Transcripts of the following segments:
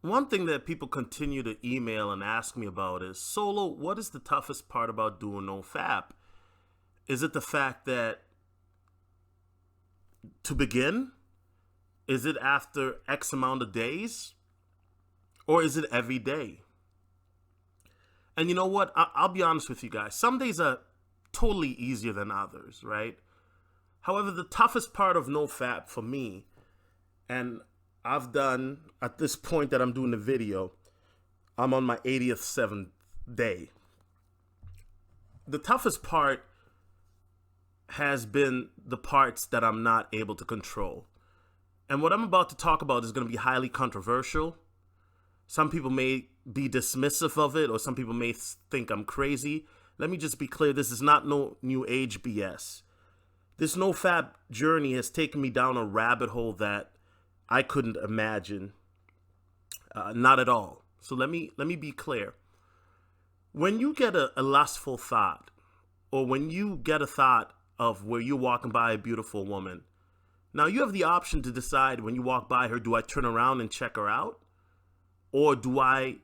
One thing that people continue to email and ask me about is, Solo, what is the toughest part about doing nofap? Is it the fact that to begin, is it after X amount of days, or is it every day? And you know what? I'll be honest with you guys. Some days are totally easier than others, right? However, the toughest part of nofap for me, and I've done at this point that I'm doing the video, I'm on my 80th seventh day. The toughest part has been the parts that I'm not able to control. And what I'm about to talk about is going to be highly controversial. Some people may be dismissive of it, or some people may think I'm crazy. Let me just be clear, this is not no new age BS. This nofap journey has taken me down a rabbit hole that I couldn't imagine. Not at all. So let me be clear. When you get a lustful thought, or when you get a thought of where you're walking by a beautiful woman, now you have the option to decide when you walk by her, do I turn around and check her out? Or do I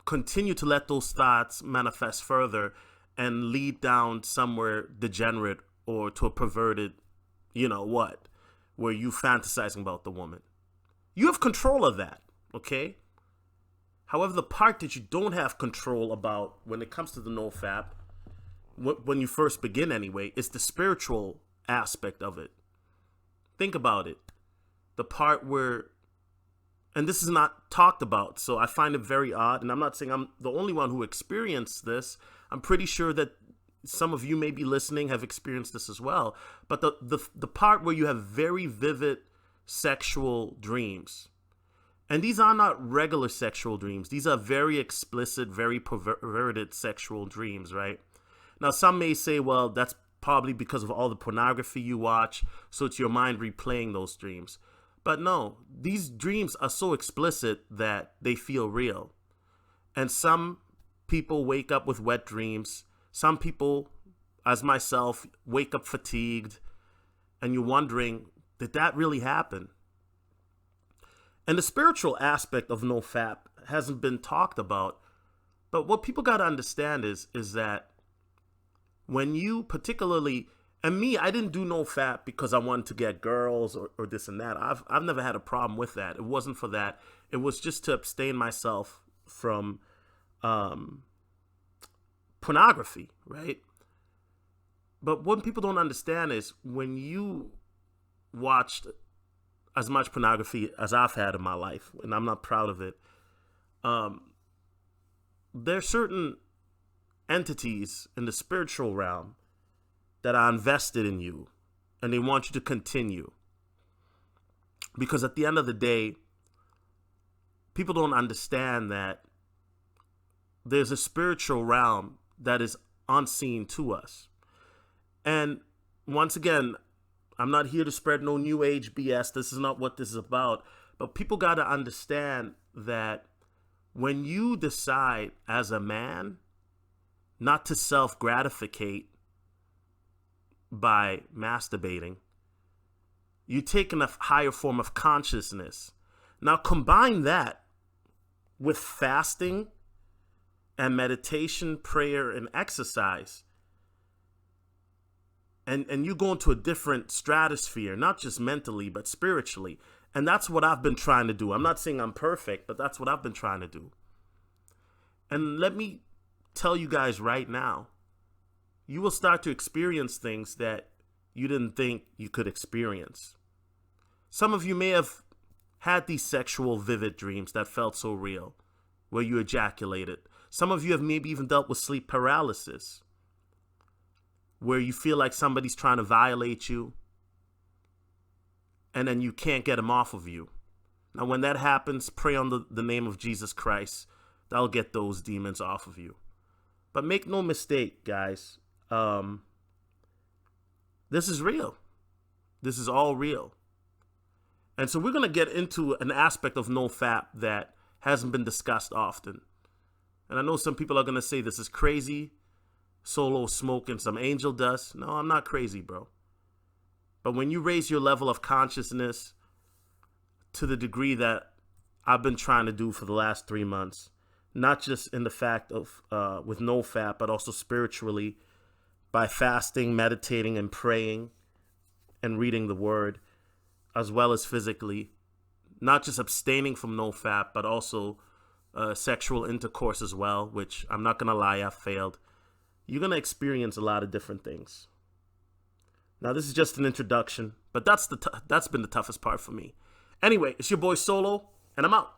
continue to let those thoughts manifest further and lead down somewhere degenerate or to a perverted, you know what, where you fantasizing about the woman? You have control of that, okay? However, the part that you don't have control about when it comes to the nofap, when you first begin anyway, is the spiritual aspect of it. Think about it. The part where, and this is not talked about, so I find it very odd, and I'm not saying I'm the only one who experienced this. I'm pretty sure that some of you may be listening have experienced this as well. But the part where you have very vivid sexual dreams, and these are not regular sexual dreams. These are very explicit, very perverted sexual dreams, right? Now, some may say, well, that's probably because of all the pornography you watch, so it's your mind replaying those dreams. But no, these dreams are so explicit that they feel real. And some people wake up with wet dreams. Some people, as myself, wake up fatigued, and you're wondering, did that really happen? And the spiritual aspect of nofap hasn't been talked about. But what people got to understand is that when you particularly, and me, I didn't do nofap because I wanted to get girls or this and that. I've never had a problem with that. It wasn't for that. It was just to abstain myself from pornography, right? But what people don't understand is when you watched as much pornography as I've had in my life, and I'm not proud of it, there's certain entities in the spiritual realm that are invested in you, and they want you to continue. Because at the end of the day, people don't understand that there's a spiritual realm that is unseen to us. And once again, I'm not here to spread no new age BS. This is not what this is about. But people got to understand that when you decide as a man not to self-gratificate by masturbating, you take in a higher form of consciousness. Now combine that with fasting and meditation, prayer, and exercise, and you go into a different stratosphere, not just mentally, but spiritually. And that's what I've been trying to do. I'm not saying I'm perfect, but that's what I've been trying to do. And let me tell you guys right now, you will start to experience things that you didn't think you could experience. Some of you may have had these sexual vivid dreams that felt so real, where you ejaculated. Some of you have maybe even dealt with sleep paralysis, where you feel like somebody's trying to violate you, and then you can't get them off of you. Now, when that happens, pray on the name of Jesus Christ. That'll get those demons off of you. But make no mistake, guys. This is real. This is all real. And so we're going to get into an aspect of nofap that hasn't been discussed often. And I know some people are going to say this is crazy. Solo smoking some angel dust. No, I'm not crazy, bro. But when you raise your level of consciousness to the degree that I've been trying to do for the last 3 months. Not just in the fact of with nofap, but also spiritually by fasting, meditating, and praying and reading the word, as well as physically. Not just abstaining from nofap, but also sexual intercourse as well, which I'm not going to lie, I failed. You're going to experience a lot of different things. Now, this is just an introduction, but that's been the toughest part for me. Anyway, it's your boy Solo, and I'm out.